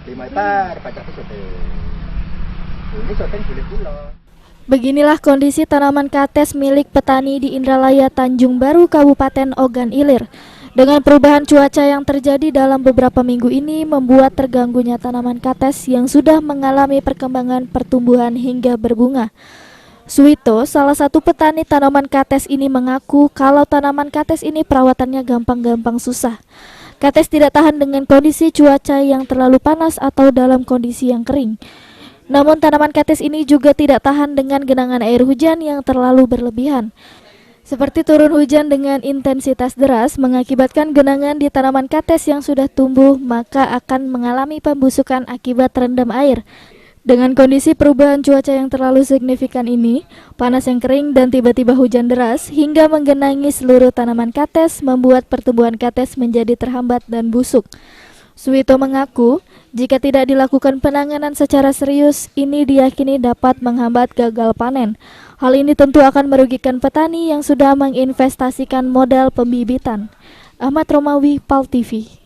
5 hektar pacak soteng. Ini soteng sulit pula. Beginilah kondisi tanaman kates milik petani di Indralaya, Tanjung Baru, Kabupaten Ogan Ilir. Dengan perubahan cuaca yang terjadi dalam beberapa minggu ini membuat terganggunya tanaman kates yang sudah mengalami perkembangan pertumbuhan hingga berbunga. Suito, salah satu petani tanaman kates ini mengaku kalau tanaman kates ini perawatannya gampang-gampang susah. Kates tidak tahan dengan kondisi cuaca yang terlalu panas atau dalam kondisi yang kering. Namun tanaman kates ini juga tidak tahan dengan genangan air hujan yang terlalu berlebihan. Seperti turun hujan dengan intensitas deras mengakibatkan genangan di tanaman kates yang sudah tumbuh, maka akan mengalami pembusukan akibat terendam air. Dengan kondisi perubahan cuaca yang terlalu signifikan ini, panas yang kering dan tiba-tiba hujan deras hingga menggenangi seluruh tanaman kates membuat pertumbuhan kates menjadi terhambat dan busuk. Suito mengaku, jika tidak dilakukan penanganan secara serius, ini diyakini dapat menghambat gagal panen. Hal ini tentu akan merugikan petani yang sudah menginvestasikan modal pembibitan. Ahmad Romawi, PAL TV.